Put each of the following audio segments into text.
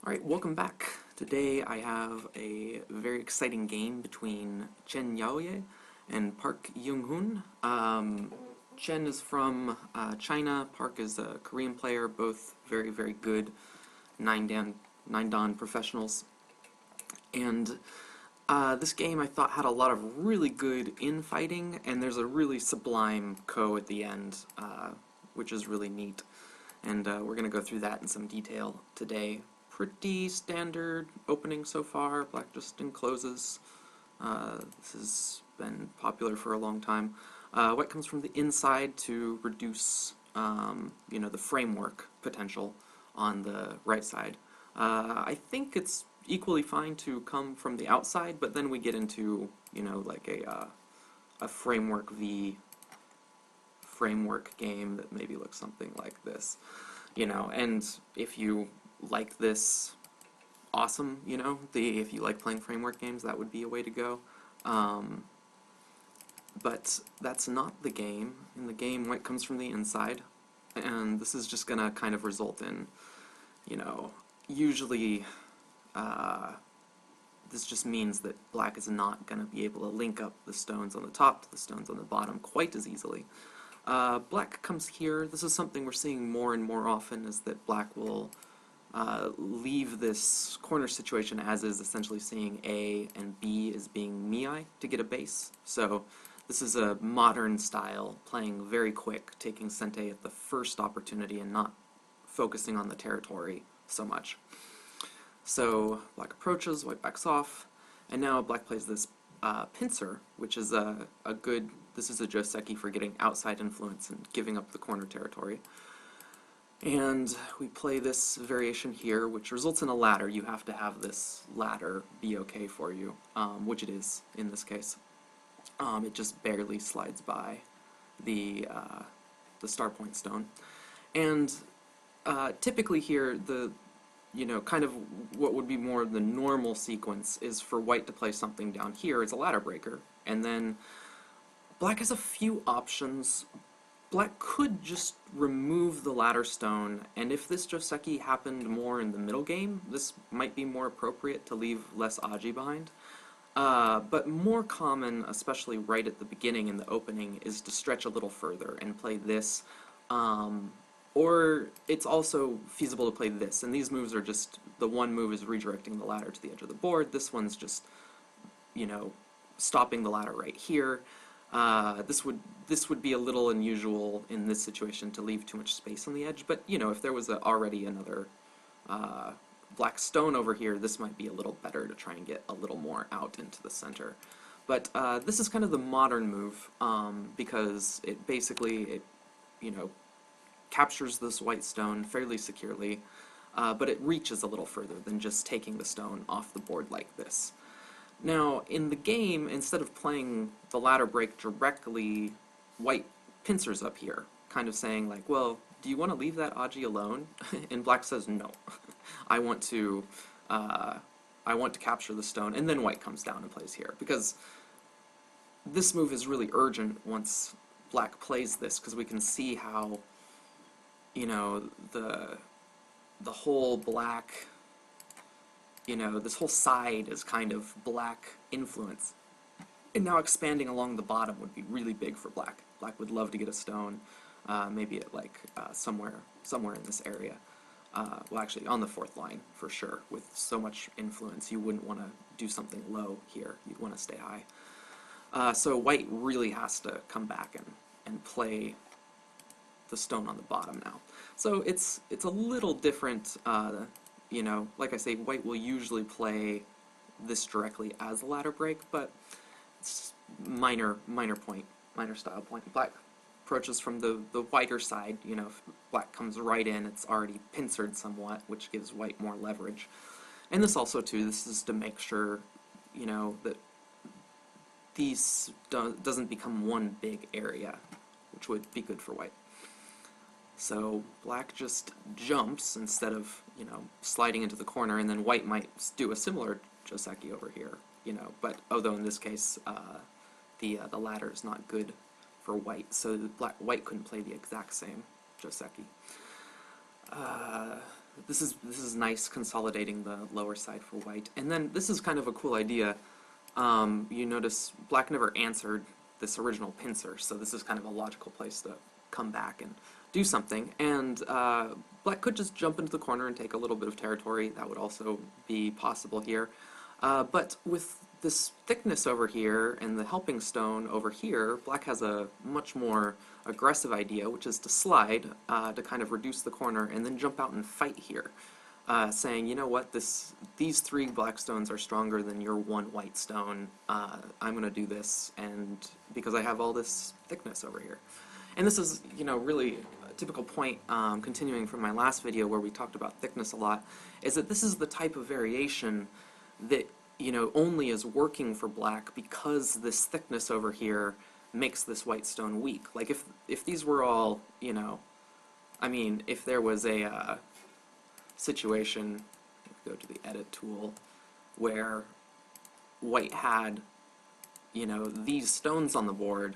Alright, welcome back. Today I have a very exciting game between Chen Yaoye and Park Yeounghun. Chen is from China, Park is a Korean player, both very, very good 9-dan professionals. And this game I thought had a lot of really good infighting, and there's a really sublime ko at the end, which is really neat. And we're going to go through that in some detail today. Pretty standard opening so far. Black just encloses. This has been popular for a long time. White comes from the inside to reduce, the framework potential on the right side. I think it's equally fine to come from the outside, but then we get into, like a framework v framework game that maybe looks something like this. And if you like this, awesome, if you like playing framework games, that would be a way to go. But that's not the game. In the game, white comes from the inside, and this is just gonna kind of result in, usually, this just means that black is not gonna be able to link up the stones on the top to the stones on the bottom quite as easily. Black comes here. This is something we're seeing more and more often, is that black will leave this corner situation as is, essentially seeing A and B as being miai to get a base. So this is a modern style, playing very quick, taking sente at the first opportunity and not focusing on the territory so much. So black approaches, white backs off, and now black plays this pincer, which is this is a joseki for getting outside influence and giving up the corner territory. And we play this variation here, which results in a ladder. You have to have this ladder be okay for you, which it is in this case. It just barely slides by the star point stone. And typically here, kind of what would be more of the normal sequence is for white to play something down here as a ladder breaker, and then black has a few options. Black could just remove the ladder stone, and if this joseki happened more in the middle game, this might be more appropriate to leave less aji behind. But more common, especially right at the beginning in the opening, is to stretch a little further and play this. Or it's also feasible to play this, and these moves are just, the one move is redirecting the ladder to the edge of the board, this one's just, stopping the ladder right here. This would be a little unusual in this situation to leave too much space on the edge, but if there was already another black stone over here, this might be a little better to try and get a little more out into the center. But this is kind of the modern move, because it basically, captures this white stone fairly securely, but it reaches a little further than just taking the stone off the board like this. Now, in the game, instead of playing the ladder break directly, white pincers up here, kind of saying like, well, do you want to leave that aji alone? And black says, no. I want to capture the stone, and then white comes down and plays here, because this move is really urgent once black plays this, because we can see how, the whole black, this whole side is kind of black influence. And now expanding along the bottom would be really big for black. Black would love to get a stone, maybe at somewhere in this area. Well, actually, on the fourth line, for sure. With so much influence, you wouldn't want to do something low here. You'd want to stay high. So white really has to come back and play the stone on the bottom now. So it's a little different. Like I say, white will usually play this directly as a ladder break, but it's minor style point. Black approaches from the whiter side. If black comes right in, it's already pincered somewhat, which gives white more leverage. And this also, too, this is to make sure, that these doesn't become one big area, which would be good for white. So black just jumps instead of, sliding into the corner, and then white might do a similar joseki over here, but although in this case, the ladder is not good for white, so white couldn't play the exact same joseki. this is nice, consolidating the lower side for white. And then this is kind of a cool idea. You notice black never answered this original pincer, so this is kind of a logical place to come back and do something. And black could just jump into the corner and take a little bit of territory. That would also be possible here. But with this thickness over here and the helping stone over here, black has a much more aggressive idea, which is to slide to kind of reduce the corner and then jump out and fight here. Saying, you know what, these 3 black stones are stronger than your 1 white stone. I'm going to do this, and because I have all this thickness over here. And this is, really a typical point, continuing from my last video where we talked about thickness a lot, is that this is the type of variation that, only is working for black because this thickness over here makes this white stone weak. Like, if these were all, if there was a situation, go to the edit tool, where white had, these stones on the board,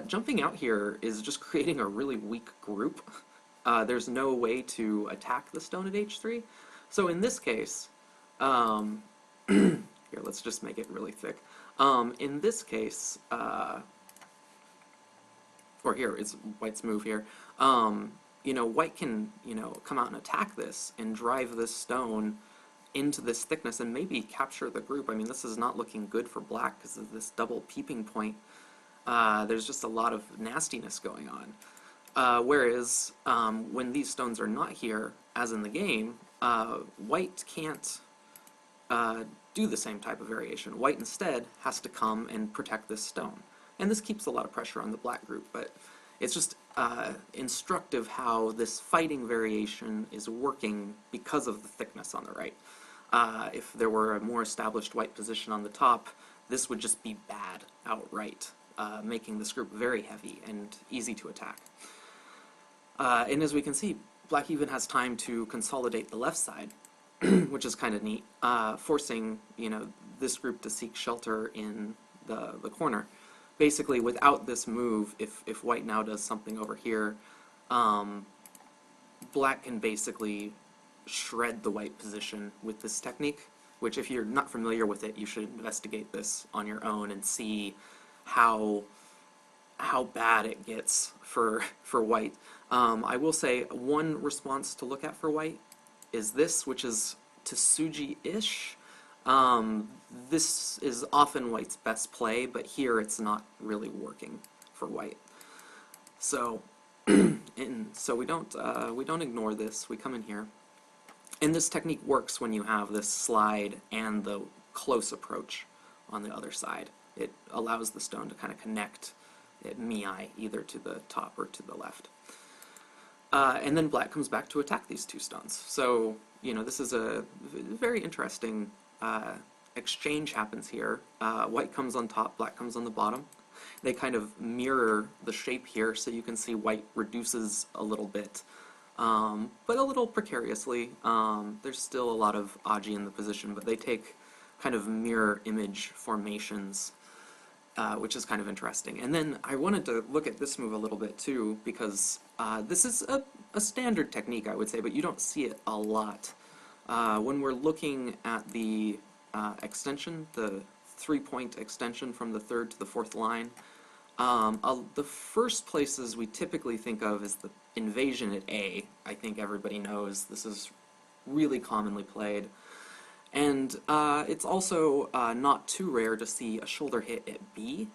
jumping out here is just creating a really weak group. There's no way to attack the stone at h3. So in this case, here, let's just make it really thick. In this case, or here, it's white's move here. White can, come out and attack this and drive this stone into this thickness and maybe capture the group. I mean, this is not looking good for black because of this double peeping point. There's just a lot of nastiness going on. Whereas, when these stones are not here, as in the game, white can't do the same type of variation. White instead has to come and protect this stone. And this keeps a lot of pressure on the black group, but it's just instructive how this fighting variation is working because of the thickness on the right. If there were a more established white position on the top, this would just be bad outright, making this group very heavy and easy to attack. And as we can see, black even has time to consolidate the left side, which is kind of neat, forcing this group to seek shelter in the corner. Basically, without this move, if white now does something over here, black can basically shred the white position with this technique, which if you're not familiar with it, you should investigate this on your own and see how bad it gets for white. I will say one response to look at for white is this, which is Tsuji-ish. This is often white's best play, but here it's not really working for white. So, so we don't ignore this. We come in here, and this technique works when you have this slide and the close approach on the other side. It allows the stone to kind of connect at miai, either to the top or to the left. And then black comes back to attack these 2 stones. So, this is a very interesting exchange happens here. White comes on top, black comes on the bottom. They kind of mirror the shape here, so you can see white reduces a little bit, but a little precariously. There's still a lot of aji in the position, but they take kind of mirror image formations, which is kind of interesting. And then I wanted to look at this move a little bit too, because this is a standard technique, I would say, but you don't see it a lot. When we're looking at the extension, the 3-point extension from the 3rd to the 4th line, the first places we typically think of is the invasion at A. I think everybody knows this is really commonly played. And it's also not too rare to see a shoulder hit at B.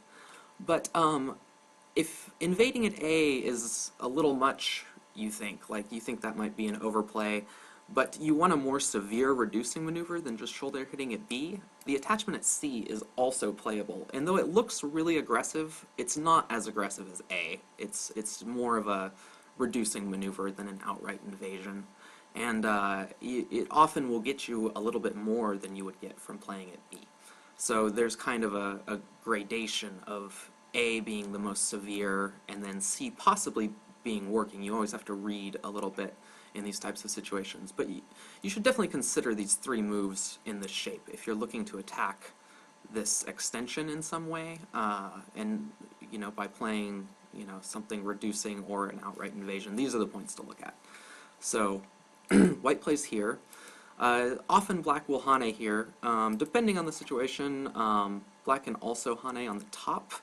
But if invading at A is a little much, you think that might be an overplay, but you want a more severe reducing maneuver than just shoulder hitting at B, the attachment at C is also playable. And though it looks really aggressive, it's not as aggressive as A. It's more of a reducing maneuver than an outright invasion. And it often will get you a little bit more than you would get from playing at B. So there's kind of a gradation of A being the most severe, and then C possibly being working. You always have to read a little bit in these types of situations. But you should definitely consider these 3 moves in this shape if you're looking to attack this extension in some way, and by playing something reducing or an outright invasion. These are the points to look at. So White plays here. Often black will hane here. Depending on the situation, black can also hane on the top.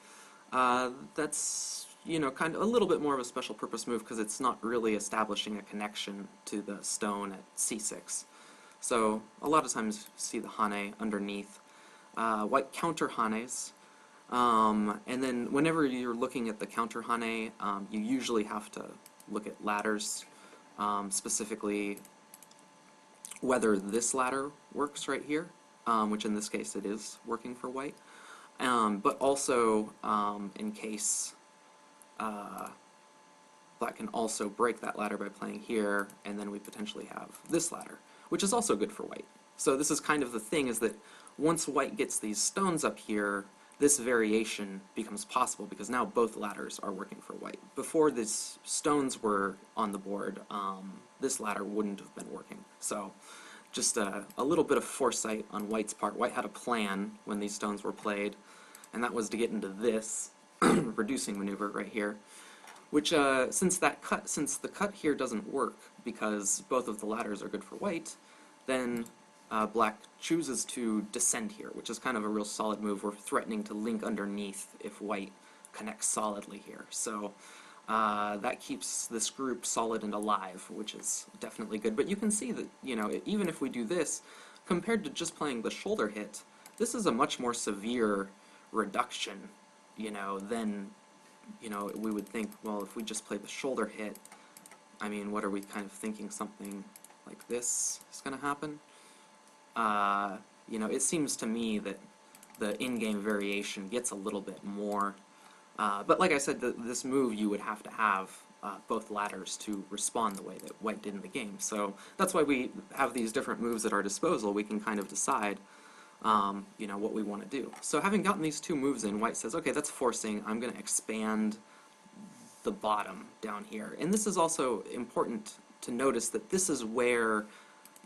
That's, you know, kind of a little bit more of a special purpose move because it's not really establishing a connection to the stone at c6. So a lot of times you see the hane underneath. White counter hanes. And then whenever you're looking at the counter hane, you usually have to look at ladders, specifically whether this ladder works right here, which in this case it is working for white, but also in case black can also break that ladder by playing here, and then we potentially have this ladder, which is also good for white. So this is kind of the thing, is that once white gets these stones up here, this variation becomes possible because now both ladders are working for white. Before these stones were on the board, this ladder wouldn't have been working. So just a little bit of foresight on white's part. White had a plan when these stones were played, and that was to get into this reducing maneuver right here, which since the cut here doesn't work because both of the ladders are good for white, then black chooses to descend here, which is kind of a real solid move. We're threatening to link underneath if white connects solidly here. So that keeps this group solid and alive, which is definitely good. But you can see that, you know, even if we do this, compared to just playing the shoulder hit, this is a much more severe reduction, you know, than, you know, we would think, well, if we just play the shoulder hit, I mean, what are we kind of thinking? Something like this is going to happen? You know, it seems to me that the in-game variation gets a little bit more. But like I said, this move you would have to have both ladders to respond the way that white did in the game. So that's why we have these different moves at our disposal. We can kind of decide, you know, what we want to do. So having gotten these two moves in, white says, okay, that's forcing. I'm going to expand the bottom down here. And this is also important to notice that this is where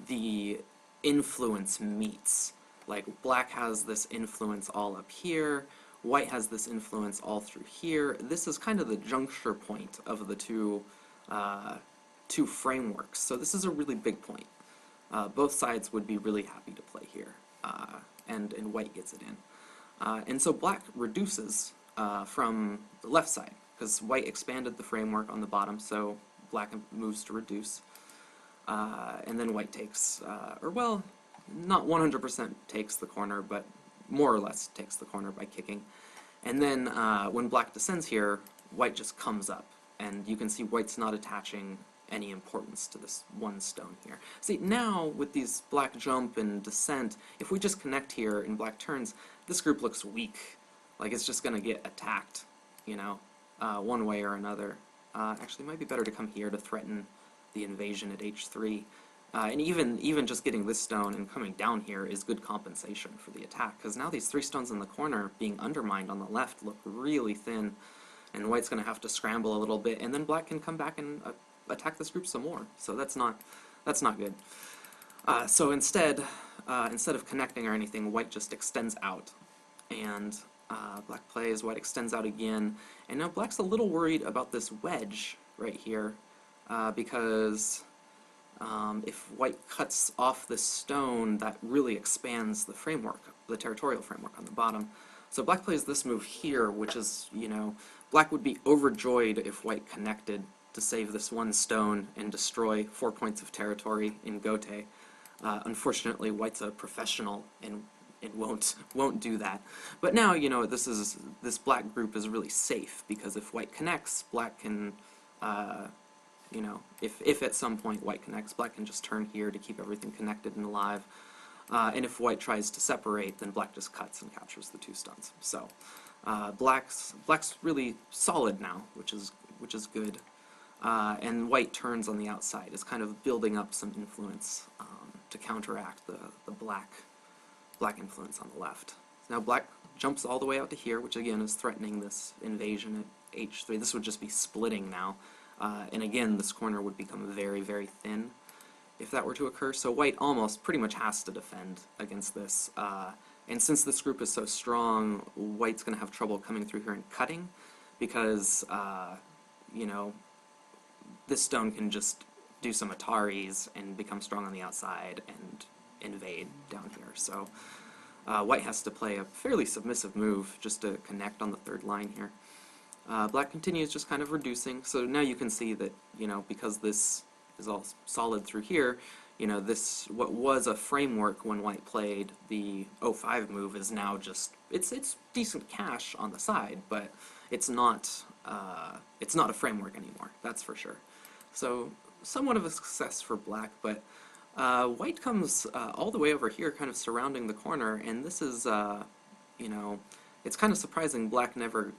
the influence meets. Like, black has this influence all up here, white has this influence all through here. This is kind of the juncture point of the two frameworks. So this is a really big point. Both sides would be really happy to play here, and white gets it in. And so black reduces from the left side, because white expanded the framework on the bottom, so black moves to reduce. And then white takes, or well, not 100% takes the corner, but more or less takes the corner by kicking. And then when black descends here, white just comes up, and you can see white's not attaching any importance to this one stone here. See, now with these black jump and descent, if we just connect here in black turns, this group looks weak. Like it's just going to get attacked, you know, one way or another. Actually, it might be better to come here to threaten the invasion at h3. And even just getting this stone and coming down here is good compensation for the attack, because now these three stones in the corner being undermined on the left look really thin, and white's going to have to scramble a little bit, and then black can come back and attack this group some more. So that's not good. So instead of connecting or anything, white just extends out, and black plays, white extends out again, and now black's a little worried about this wedge right here, because if white cuts off this stone, that really expands the framework, the territorial framework on the bottom. So black plays this move here, which is, you know, black would be overjoyed if white connected to save this one stone and destroy 4 points of territory in Gote. Unfortunately, white's a professional and it won't do that. But now, you know, this black group is really safe, because if white connects, black can, you know, if at some point white connects, black can just turn here to keep everything connected and alive. And if white tries to separate, then black just cuts and captures the two stones. So black's really solid now, which is good. And white turns on the outside, is kind of building up some influence to counteract the black influence on the left. Now black jumps all the way out to here, which again is threatening this invasion at h3. This would just be splitting now. And again, this corner would become very, very thin if that were to occur. So white almost pretty much has to defend against this. And since this group is so strong, white's going to have trouble coming through here and cutting, because, you know, this stone can just do some Ataris and become strong on the outside and invade down here. So white has to play a fairly submissive move just to connect on the third line here. Black continues just kind of reducing, so now you can see that, because this is all solid through here, this, what was a framework when white played the 05 move, is now just, it's decent cash on the side, but it's not a framework anymore, that's for sure. So, somewhat of a success for black, but white comes all the way over here, kind of surrounding the corner, and this is, it's kind of surprising black never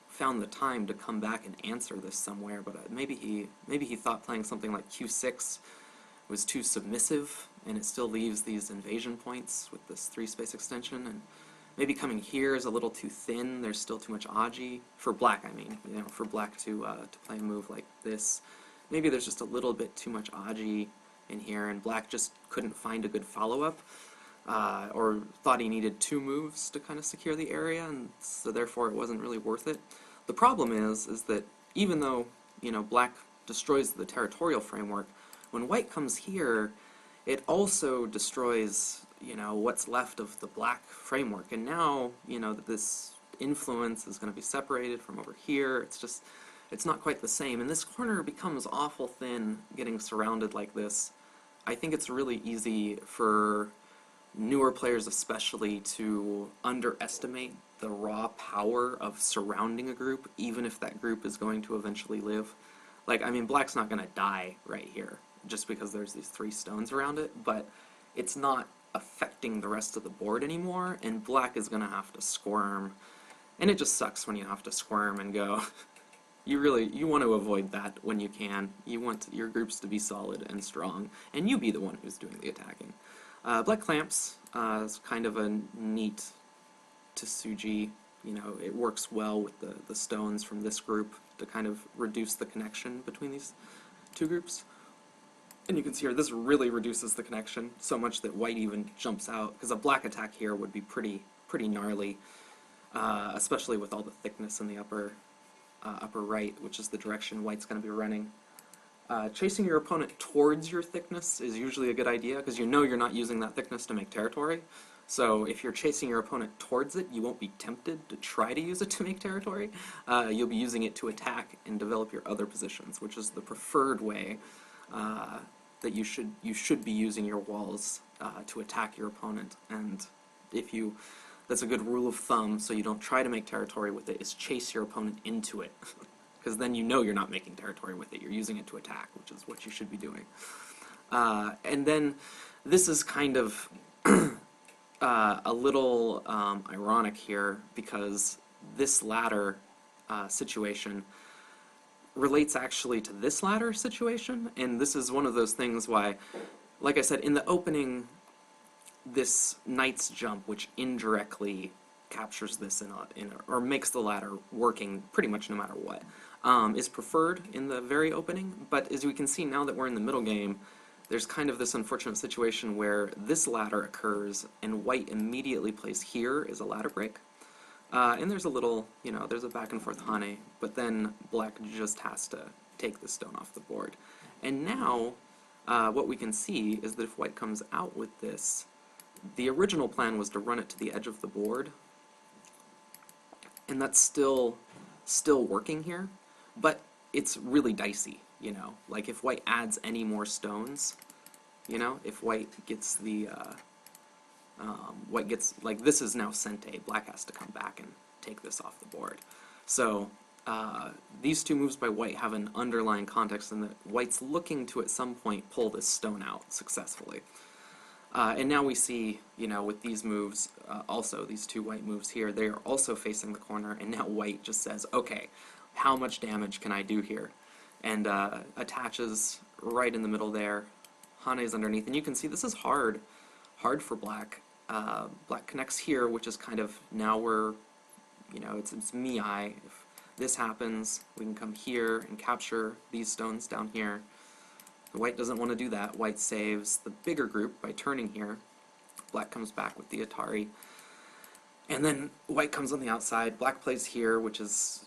found the time to come back and answer this somewhere, but maybe he thought playing something like Q6 was too submissive, and it still leaves these invasion points with this 3-space extension, and maybe coming here is a little too thin, there's still too much Aji, for black I mean, for black to play a move like this. Maybe there's just a little bit too much Aji in here, and black just couldn't find a good follow-up, or thought he needed 2 moves to kind of secure the area, and so therefore it wasn't really worth it. The problem is that even though, black destroys the territorial framework, when white comes here, it also destroys, what's left of the black framework. And now, that this influence is going to be separated from over here, it's not quite the same. And this corner becomes awful thin, getting surrounded like this. I think it's really easy for newer players especially to underestimate the raw power of surrounding a group, even if that group is going to eventually live. Like, I mean, black's not going to die right here, just because there's these 3 stones around it, but it's not affecting the rest of the board anymore, and black is going to have to squirm, and it just sucks when you have to squirm and go. You want to avoid that when you can. You want your groups to be solid and strong, and you be the one who's doing the attacking. Black clamps is kind of a neat Tsuji. It works well with the stones from this group to kind of reduce the connection between these 2 groups. And you can see here, this really reduces the connection so much that white even jumps out, because a black attack here would be pretty gnarly, especially with all the thickness in the upper right, which is the direction white's going to be running. Chasing your opponent towards your thickness is usually a good idea, because you're not using that thickness to make territory. So if you're chasing your opponent towards it, you won't be tempted to try to use it to make territory. You'll be using it to attack and develop your other positions, which is the preferred way that you should be using your walls to attack your opponent. And that's a good rule of thumb, so you don't try to make territory with it, is chase your opponent into it. Because then you're not making territory with it, you're using it to attack, which is what you should be doing. And then this is kind of a little ironic here, because this ladder situation relates actually to this ladder situation, and this is one of those things why, like I said, in the opening, this knight's jump, which indirectly captures this or makes the ladder working pretty much no matter what, is preferred in the very opening, but as we can see now that we're in the middle game, there's kind of this unfortunate situation where this ladder occurs and white immediately plays here as a ladder break. And there's a little, there's a back and forth hane, but then black just has to take the stone off the board. And now, what we can see is that if white comes out with this, the original plan was to run it to the edge of the board, and that's still working here, but it's really dicey, like if white adds any more stones, if white gets like this is now Sente, black has to come back and take this off the board. So these 2 moves by white have an underlying context in that white's looking to at some point pull this stone out successfully. And now we see, with these moves, also these 2 white moves here, they are also facing the corner, and now white just says, okay, how much damage can I do here? And attaches right in the middle there, hane's underneath, and you can see this is hard for black. Black connects here, which is kind of, now we're, it's Miai. If this happens, we can come here and capture these stones down here. White doesn't want to do that. White saves the bigger group by turning here. Black comes back with the Atari. And then white comes on the outside. Black plays here, which is,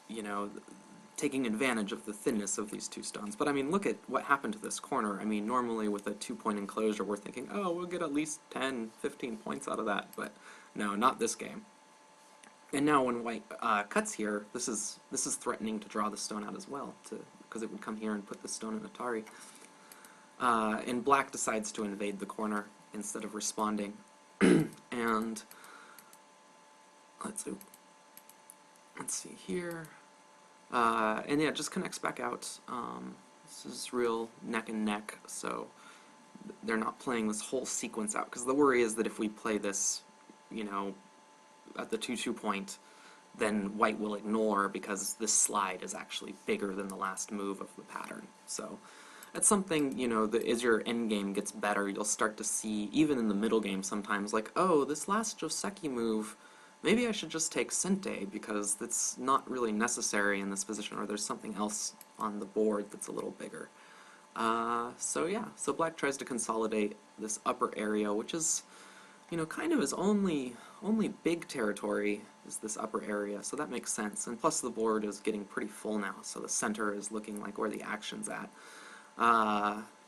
taking advantage of the thinness of these two stones. But I mean, look at what happened to this corner. I mean, normally with a 2-point enclosure, we're thinking, oh, we'll get at least 10, 15 points out of that. But no, not this game. And now when white cuts here, this is threatening to draw the stone out as well, because it would come here and put the stone in Atari. And black decides to invade the corner instead of responding. And let's see here. And yeah, it just connects back out. This is real neck and neck, so they're not playing this whole sequence out, because the worry is that if we play this, you know, at the 2-2 point, then white will ignore because this slide is actually bigger than the last move of the pattern. So that's something, you know, that as your endgame gets better, you'll start to see, even in the middle game sometimes, like, oh, this last Joseki move, maybe I should just take Sente because it's not really necessary in this position, or there's something else on the board that's a little bigger. So yeah, so black tries to consolidate this upper area, which is, you know, kind of his only big territory is this upper area, so that makes sense. And plus the board is getting pretty full now, so the center is looking like where the action's at.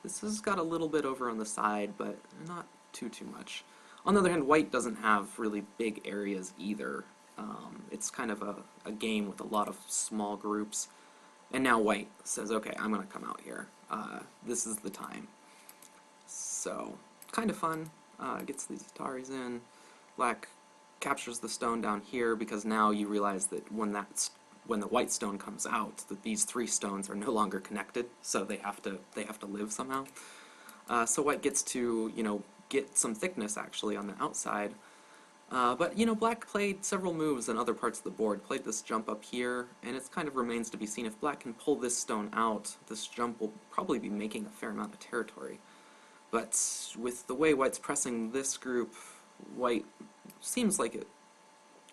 This has got a little bit over on the side, but not too much. On the other hand, white doesn't have really big areas either. It's kind of a game with a lot of small groups. And now white says, okay, I'm going to come out here. This is the time. So, kind of fun. Gets these Ataris in. Black captures the stone down here because now you realize that when the white stone comes out, that these 3 stones are no longer connected, so they have to live somehow. So white gets to, you know, get some thickness actually on the outside. But, you know, black played several moves in other parts of the board, played this jump up here, and it kind of remains to be seen. If black can pull this stone out, this jump will probably be making a fair amount of territory. But with the way white's pressing this group, white seems like it.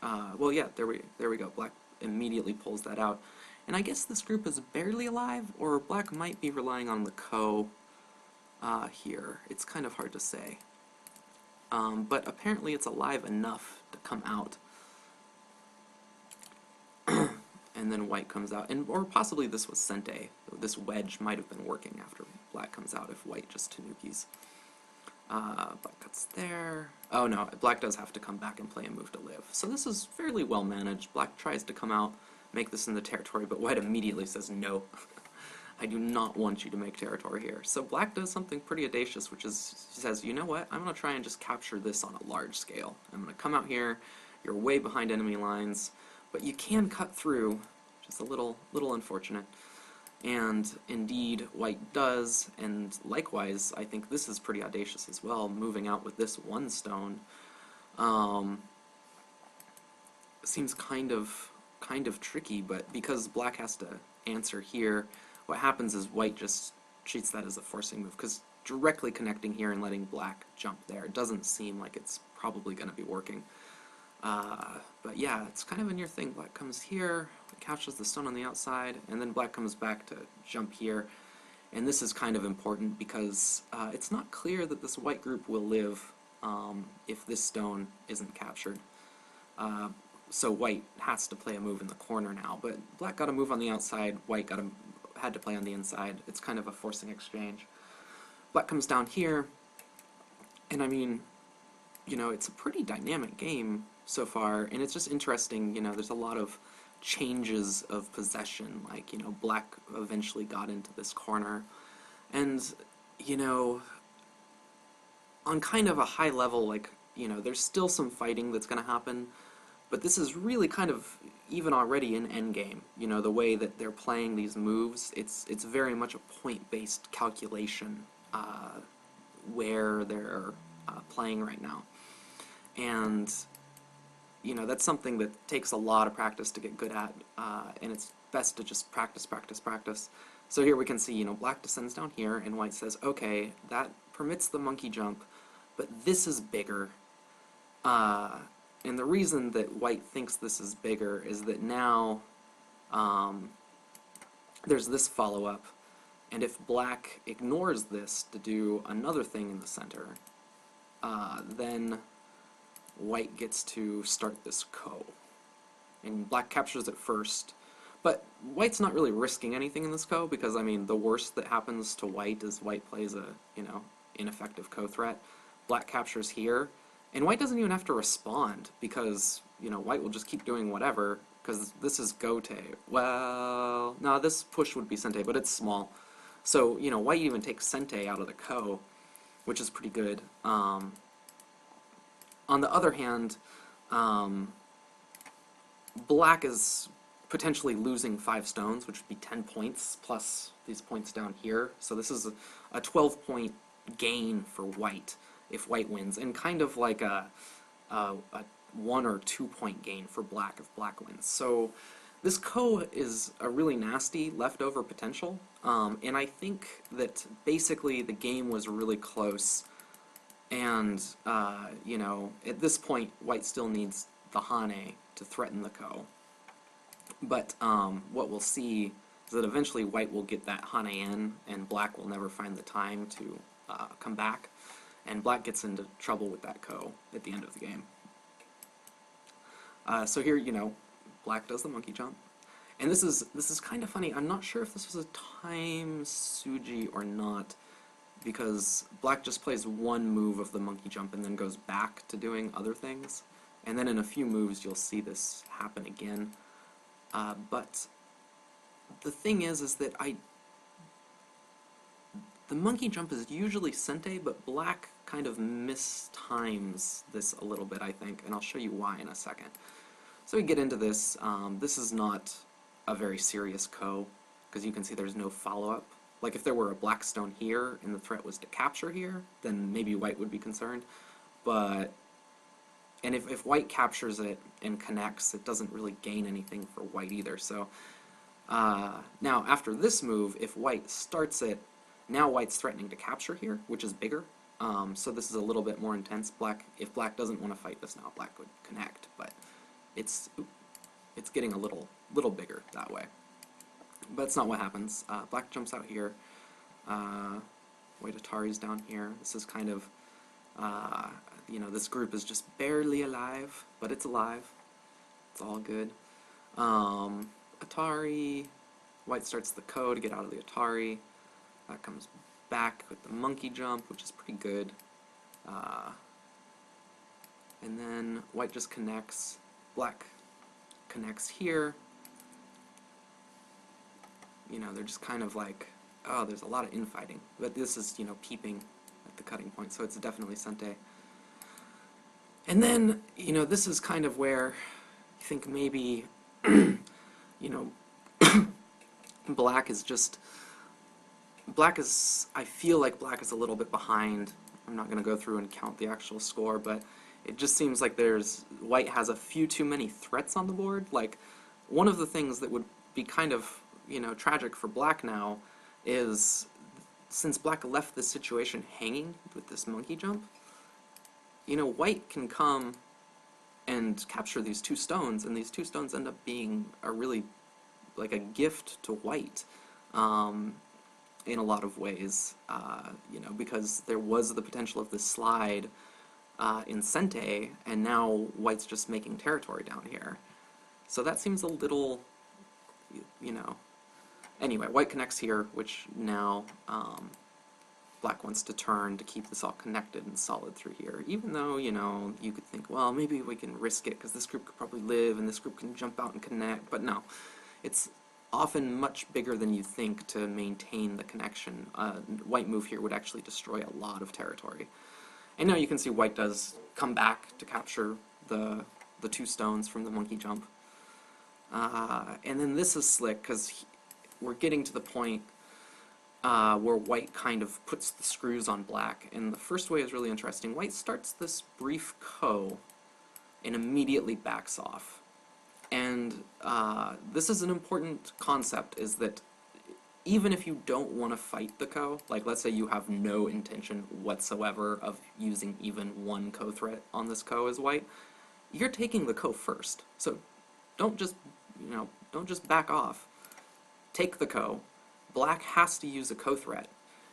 Well, yeah, there we go. Black immediately pulls that out. And I guess this group is barely alive, or black might be relying on the Ko here. It's kind of hard to say. But apparently it's alive enough to come out. And then white comes out. Or possibly this was Sente. This wedge might have been working after black comes out if white just tanukis. Black cuts there. Oh no, black does have to come back and play a move to live. So this is fairly well managed. Black tries to come out, make this in the territory, but white immediately says no. I do not want you to make territory here. So black does something pretty audacious, which is, he says, you know what, I'm going to try and just capture this on a large scale. I'm going to come out here, you're way behind enemy lines, but you can cut through, which is a little unfortunate. And indeed, white does, and likewise, I think this is pretty audacious as well, moving out with this 1 stone. Seems kind of tricky, but because black has to answer here, what happens is white just treats that as a forcing move, because directly connecting here and letting black jump there doesn't seem like it's probably going to be working. But yeah, it's kind of a near thing. Black comes here, captures the stone on the outside, and then black comes back to jump here. And this is kind of important because it's not clear that this white group will live if this stone isn't captured. So white has to play a move in the corner now, but black got a move on the outside, white had to play on the inside. It's kind of a forcing exchange. Black comes down here, and I mean, you know, it's a pretty dynamic game so far, and it's just interesting, you know, there's a lot of changes of possession, like, you know, black eventually got into this corner, and, you know, on kind of a high level, like, you know, there's still some fighting that's going to happen, but this is really kind of even already in endgame, you know, the way that they're playing these moves, it's very much a point-based calculation where they're playing right now. And, you know, that's something that takes a lot of practice to get good at, and it's best to just practice. So here we can see, you know, black descends down here, and white says, okay, that permits the monkey jump, but this is bigger. And the reason that white thinks this is bigger is that now there's this follow-up, and if black ignores this to do another thing in the center, then white gets to start this Ko. And black captures it first, But white's not really risking anything in this ko, because, I mean, the worst that happens to white is white plays a, ineffective ko threat. Black captures here, and white doesn't even have to respond, because, white will just keep doing whatever, because this is gote. Well, no, this push would be sente, but it's small. So, white even takes sente out of the ko, which is pretty good. On the other hand, black is potentially losing 5 stones, which would be 10 points, plus these points down here. So this is a 12-point gain for white if white wins, and kind of like a 1 or 2 point gain for black if black wins. So this ko is a really nasty leftover potential, and I think that basically the game was really close, and, at this point, white still needs the hane to threaten the ko. But what we'll see is that eventually white will get that hane in, and black will never find the time to come back, and black gets into trouble with that ko at the end of the game. So here, black does the monkey jump. And this is kind of funny. I'm not sure if this was a time suji or not, because black just plays one move of the monkey jump and then goes back to doing other things. And then in a few moves you'll see this happen again. But the thing is that the monkey jump is usually sente, but black kind of mistimes this a little bit, I think, and I'll show you why in a second. So we get into this. This is not a very serious ko, because you can see there's no follow-up. Like if there were a black stone here and the threat was to capture here, then maybe white would be concerned. And if white captures it and connects, it doesn't really gain anything for white either. So now after this move, if white starts it, now white's threatening to capture here, which is bigger. So this is a little bit more intense. If black doesn't want to fight this now, black would connect, but it's getting a little bigger that way. But it's not what happens. Black jumps out here. White Atari's down here. This is kind of, this group is just barely alive, but it's alive. It's all good. Atari, white starts the ko to get out of the Atari. That comes back with the monkey jump, which is pretty good. And then white just connects. Black connects here. They're just kind of like, oh, there's a lot of infighting. But this is, peeping at the cutting point, so it's definitely sente. And then, this is kind of where I think maybe, black is, I feel like black is a little bit behind. I'm not going to go through and count the actual score, but it just seems like white has a few too many threats on the board. Like, one of the things that would be kind of, tragic for black now is, since black left this situation hanging with this monkey jump, white can come and capture these 2 stones, and these 2 stones end up being like a gift to white in a lot of ways, because there was the potential of this slide in sente, and now white's just making territory down here. So that seems a little, Anyway, white connects here, which now black wants to turn to keep this all connected and solid through here. Even though, you could think, well, maybe we can risk it because this group could probably live and this group can jump out and connect. But no, it's often much bigger than you think to maintain the connection. White move here would actually destroy a lot of territory. And now you can see white does come back to capture the 2 stones from the monkey jump. And then this is slick because we're getting to the point where white kind of puts the screws on black. And the first way is really interesting. White starts this brief ko and immediately backs off. And this is an important concept, is that even if you don't want to fight the ko, like let's say you have no intention whatsoever of using even 1 ko threat on this ko as white, you're taking the ko first. So don't just back off. Take the ko. Black has to use a ko threat.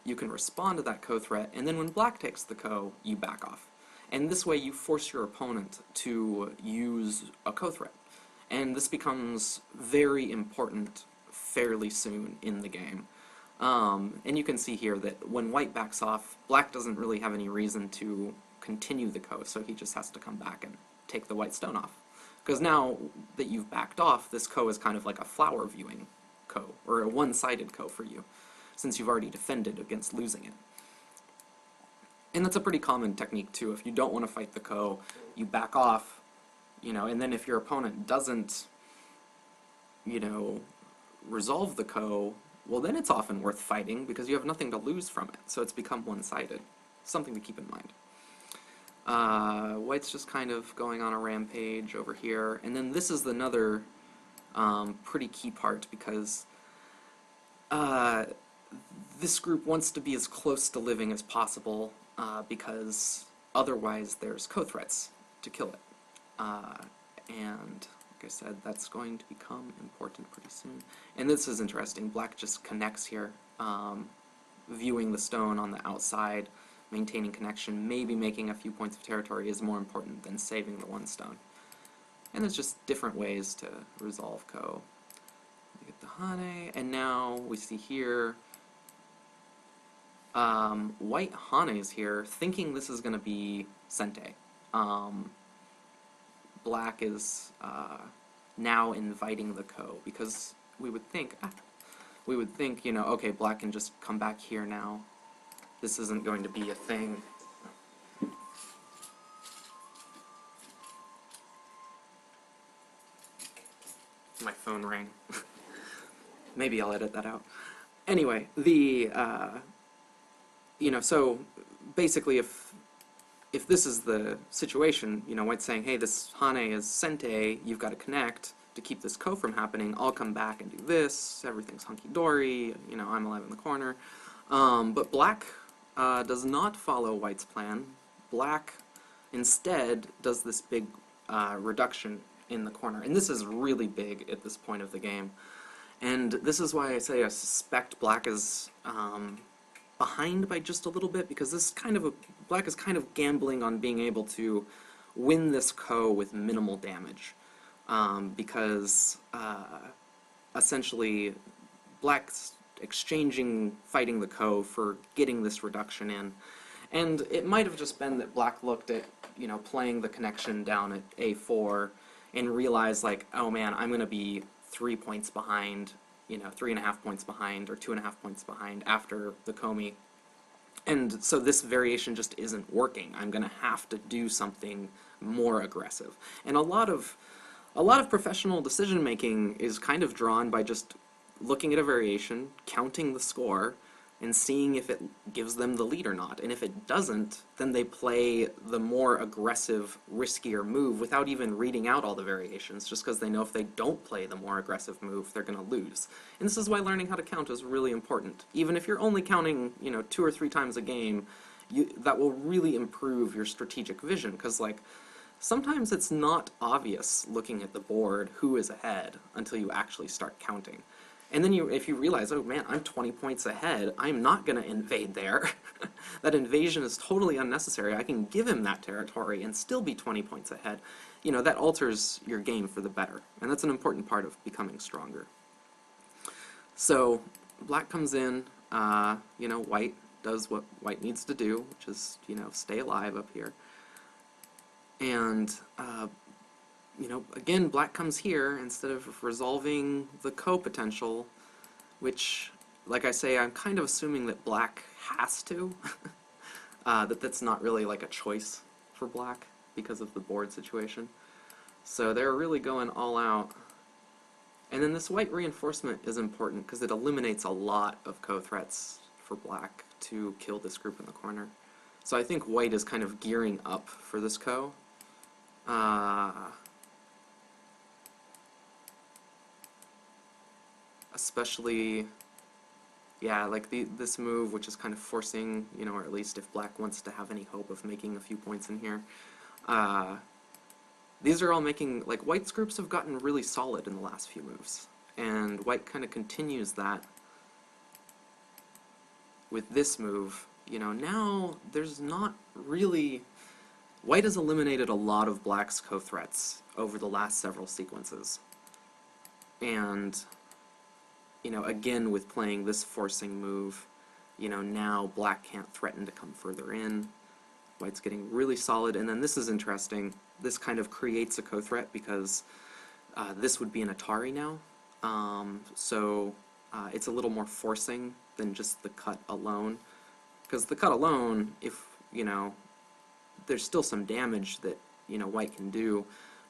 You can respond to that ko threat, and then when black takes the ko, you back off. And this way you force your opponent to use a ko threat. And this becomes very important fairly soon in the game. And you can see here that when white backs off, black doesn't really have any reason to continue the ko, so he just has to come back and take the white stone off. Because now that you've backed off, this ko is kind of like a flower viewing ko, or a one-sided ko for you, since you've already defended against losing it. And that's a pretty common technique too. If you don't want to fight the ko, you back off, and then if your opponent doesn't, resolve the ko, well then it's often worth fighting because you have nothing to lose from it. So it's become one-sided. Something to keep in mind. White's just kind of going on a rampage over here. And then this is another pretty key part because this group wants to be as close to living as possible because otherwise there's ko-threats to kill it. And like I said, that's going to become important pretty soon. And this is interesting. Black just connects here, viewing the stone on the outside, maintaining connection, maybe making a few points of territory is more important than saving the one stone. And there's just different ways to resolve ko. We get the Hane, and now we see here white Hane is here, thinking this is going to be Sente. Black is now inviting the ko, because we would think, okay, black can just come back here now. This isn't going to be a thing. My phone rang. Maybe I'll edit that out. Anyway, so basically if this is the situation, White's saying, hey, this Hane is Sente, you've got to connect to keep this ko from happening, I'll come back and do this, everything's hunky-dory, I'm alive in the corner. But black does not follow white's plan. Black instead does this big reduction in the corner. And this is really big at this point of the game. And this is why I say I suspect black is behind by just a little bit, because this black is kind of gambling on being able to win this ko with minimal damage. Because essentially black's exchanging fighting the ko for getting this reduction in. And it might have just been that black looked at, playing the connection down at A4 and realized, like, oh man, I'm going to be 3 points behind, 3.5 points behind, or 2.5 points behind after the komi. And so this variation just isn't working. I'm going to have to do something more aggressive. And a lot of professional decision making is kind of drawn by just looking at a variation, counting the score, and seeing if it gives them the lead or not. And if it doesn't, then they play the more aggressive, riskier move without even reading out all the variations, just because they know if they don't play the more aggressive move, they're going to lose. And this is why learning how to count is really important. Even if you're only counting, 2 or 3 times a game, that will really improve your strategic vision, because, like, sometimes it's not obvious looking at the board who is ahead until you actually start counting. And then if you realize, oh man, I'm 20 points ahead, I'm not going to invade there. That invasion is totally unnecessary. I can give him that territory and still be 20 points ahead. That alters your game for the better. And that's an important part of becoming stronger. So, black comes in, white does what white needs to do, which is, stay alive up here. And, again, black comes here instead of resolving the ko potential, which, like I say, I'm kind of assuming that black has to. That's not really like a choice for black because of the board situation. So they're really going all out. And then this white reinforcement is important because it eliminates a lot of ko threats for black to kill this group in the corner. So I think white is kind of gearing up for this ko. Especially, yeah, like this move, which is kind of forcing, or at least if black wants to have any hope of making a few points in here. These are all making, like, white's groups have gotten really solid in the last few moves. And white kind of continues that with this move. Now there's not really... White has eliminated a lot of black's ko threats over the last several sequences. And, again with playing this forcing move, now black can't threaten to come further in. White's getting really solid, and then this is interesting. This kind of creates a co-threat because this would be an Atari now. So it's a little more forcing than just the cut alone. Because the cut alone, if, there's still some damage that, white can do,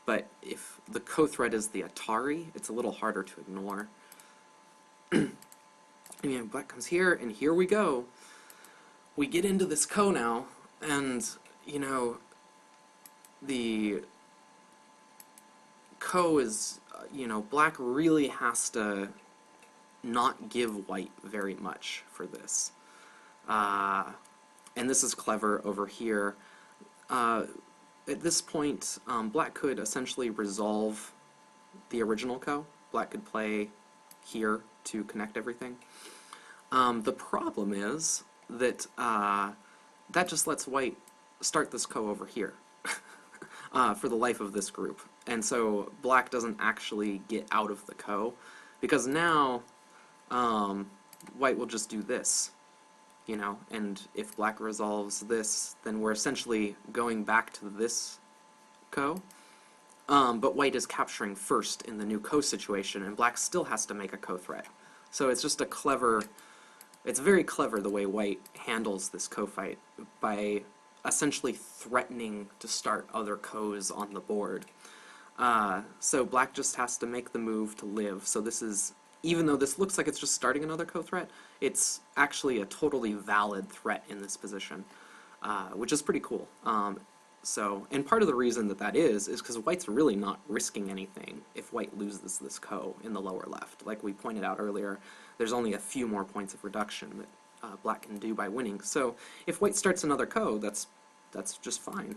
but if the co-threat is the Atari, it's a little harder to ignore. And black comes here, and here we go. We get into this ko now, and, the ko is, black really has to not give white very much for this. And this is clever over here. At this point, black could essentially resolve the original ko. Black could play here to connect everything. The problem is that that just lets white start this ko over here for the life of this group. And so black doesn't actually get out of the ko, because now white will just do this, and if black resolves this, then we're essentially going back to this ko. But white is capturing first in the new ko situation, and black still has to make a ko threat. So it's just it's very clever the way white handles this ko fight by essentially threatening to start other kos on the board. So black just has to make the move to live. So this is, even though this looks like it's just starting another ko threat, it's actually a totally valid threat in this position, which is pretty cool. And part of the reason that is because white's really not risking anything if white loses this ko in the lower left. Like we pointed out earlier, there's only a few more points of reduction that black can do by winning. So if white starts another ko, that's just fine.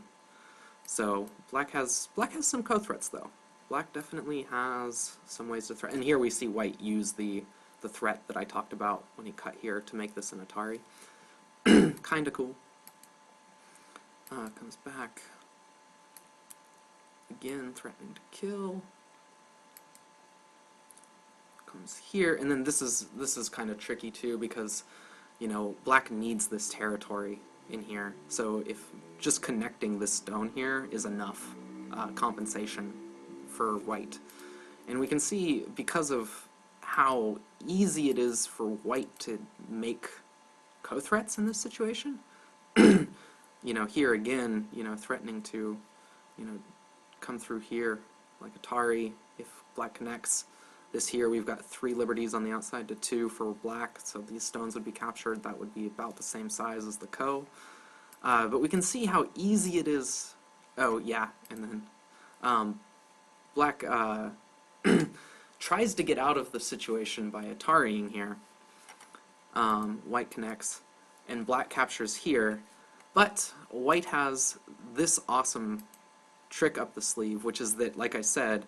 So black has some ko threats though. Black definitely has some ways to threat. And here we see white use the threat that I talked about when he cut here to make this an Atari. Kinda cool. Comes back. Again, threatening to kill. Comes here, and then this is kind of tricky too, because black needs this territory in here. So if just connecting this stone here is enough compensation for white. And we can see, because of how easy it is for white to make co-threats in this situation, here again, threatening to, come through here like Atari if black connects. This here, we've got 3 liberties on the outside to 2 for black, so these stones would be captured. That would be about the same size as the ko. But we can see how easy it is. Oh, yeah, and then black tries to get out of the situation by Atarying here. White connects, and black captures here. But white has this awesome trick up the sleeve, which is that, like I said,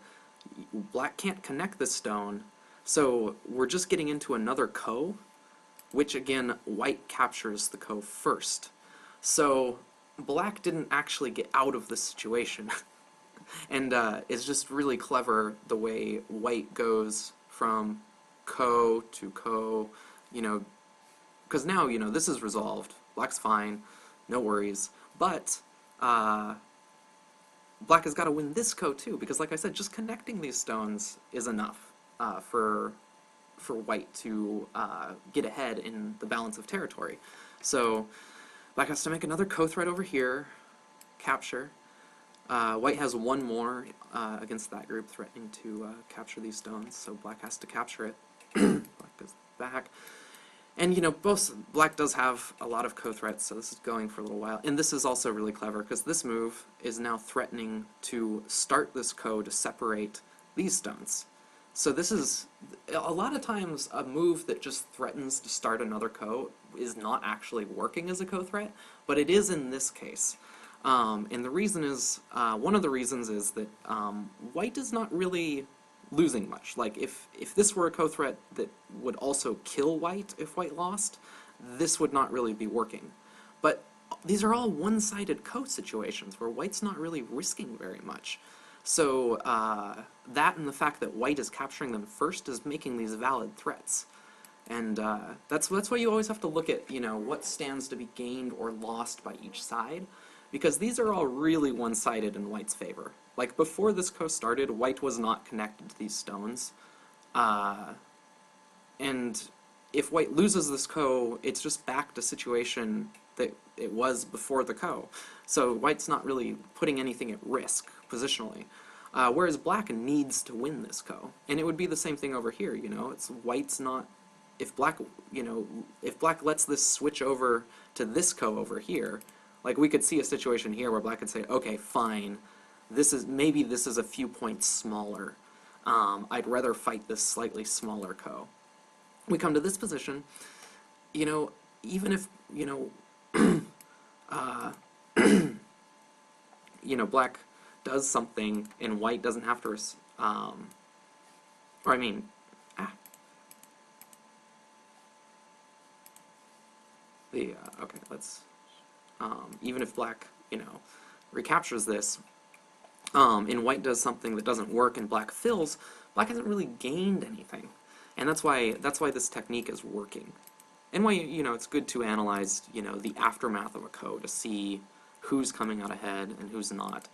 black can't connect this stone, so we're just getting into another ko, which again, white captures the ko first. So black didn't actually get out of this situation. And it's just really clever the way white goes from ko to ko, because now, this is resolved. Black's fine. No worries. But black has got to win this ko too, because like I said, just connecting these stones is enough for white to get ahead in the balance of territory. So black has to make another ko threat over here, capture. White has one more against that group, threatening to capture these stones, so black has to capture it. Black goes back. And, both black does have a lot of ko-threats, so this is going for a little while. And this is also really clever, because this move is now threatening to start this ko to separate these stones. So this is, a lot of times, a move that just threatens to start another ko is not actually working as a ko-threat, but it is in this case. And the reason is, one of the reasons is that white is not really losing much. Like, if this were a ko-threat that would also kill white if white lost, this would not really be working. But these are all one-sided ko situations where white's not really risking very much. So that and the fact that white is capturing them first is making these valid threats. And that's why you always have to look at, what stands to be gained or lost by each side, because these are all really one-sided in white's favor. Like, before this ko started, white was not connected to these stones. And if white loses this ko, it's just back to situation that it was before the ko. So white's not really putting anything at risk positionally. Whereas black needs to win this ko. And it would be the same thing over here, it's white's not, if black lets this switch over to this ko over here, like we could see a situation here where black could say, okay, fine, maybe this is a few points smaller. I'd rather fight this slightly smaller ko. We come to this position, even if, black does something and white doesn't have to, okay, let's, even if black, recaptures this, and white does something that doesn't work and black fills, black hasn't really gained anything. And that's why this technique is working. And why, it's good to analyze, the aftermath of a ko to see who's coming out ahead and who's not.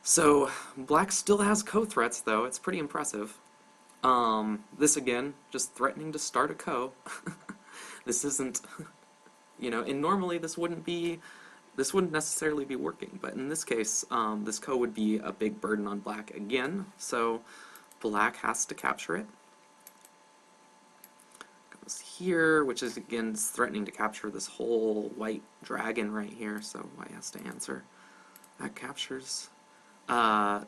So, black still has ko threats, though. It's pretty impressive. This, again, just threatening to start a ko. This isn't, and normally this wouldn't necessarily be working, but in this case, this ko would be a big burden on black again, so black has to capture it. Goes here, which is, again, threatening to capture this whole white dragon right here, so white has to answer. That captures.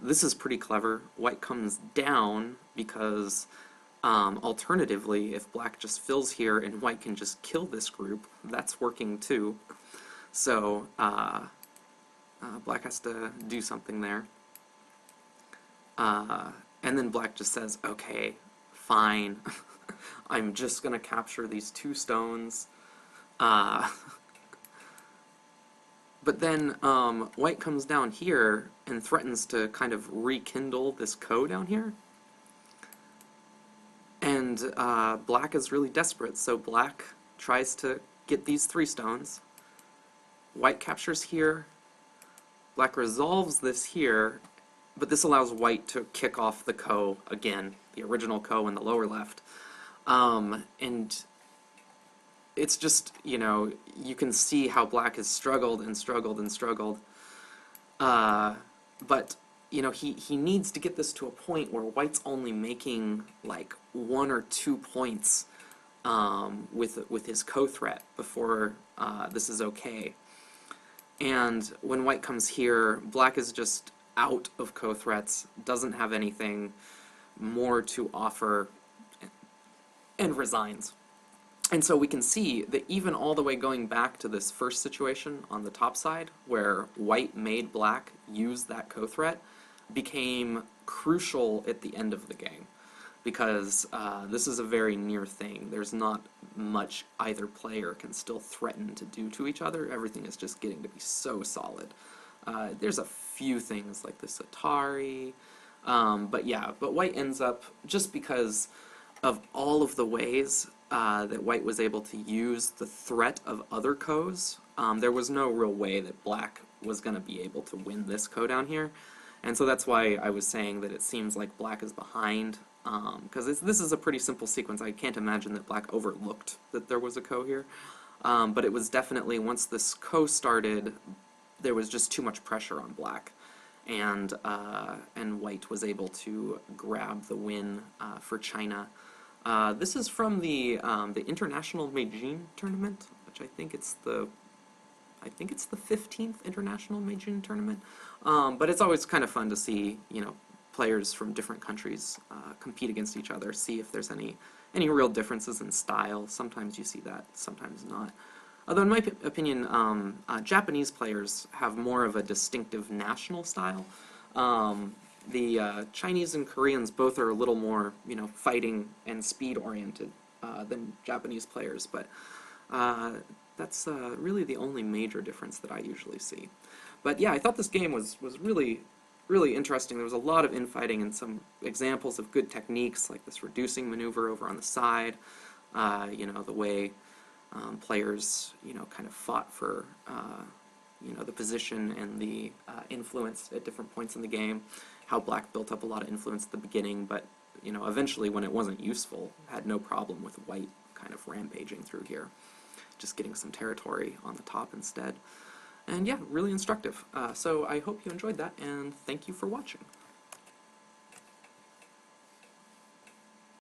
This is pretty clever. White comes down because, alternatively, if black just fills here and white can just kill this group, that's working too. So, black has to do something there. And then black just says, okay, fine, I'm just gonna capture these two stones. But then white comes down here and threatens to kind of rekindle this ko down here. And black is really desperate, so black tries to get these 3 stones. White captures here. Black resolves this here, but this allows white to kick off the ko again, the original ko in the lower left. And it's just, you can see how black has struggled and struggled and struggled. But, he needs to get this to a point where white's only making like 1 or 2 points with his ko threat before this is okay. And when white comes here, black is just out of ko threats, doesn't have anything more to offer, and resigns. And so we can see that even all the way going back to this first situation on the top side, where white made black use that ko threat, became crucial at the end of the game. Because this is a very near thing. There's not much either player can still threaten to do to each other. Everything is just getting to be so solid. There's a few things like this Atari, but white ends up, just because of all of the ways that white was able to use the threat of other kos, there was no real way that black was going to be able to win this ko down here. And so that's why I was saying that it seems like black is behind, because this is a pretty simple sequence. I can't imagine that black overlooked that there was a ko here. But it was definitely, once this ko started, there was just too much pressure on black. And white was able to grab the win for China. This is from the International Meijin tournament, which I think it's the 15th International Meijin tournament. But it's always kind of fun to see, players from different countries compete against each other, see if there's any real differences in style. Sometimes you see that, sometimes not. Although in my opinion, Japanese players have more of a distinctive national style. The Chinese and Koreans both are a little more, fighting and speed-oriented than Japanese players, but that's really the only major difference that I usually see. But yeah, I thought this game was really really interesting. There was a lot of infighting and some examples of good techniques, like this reducing maneuver over on the side, the way players, kind of fought for, the position and the influence at different points in the game, how black built up a lot of influence at the beginning, but, eventually when it wasn't useful, had no problem with white kind of rampaging through here, just getting some territory on the top instead. And yeah, really instructive. So I hope you enjoyed that, and thank you for watching.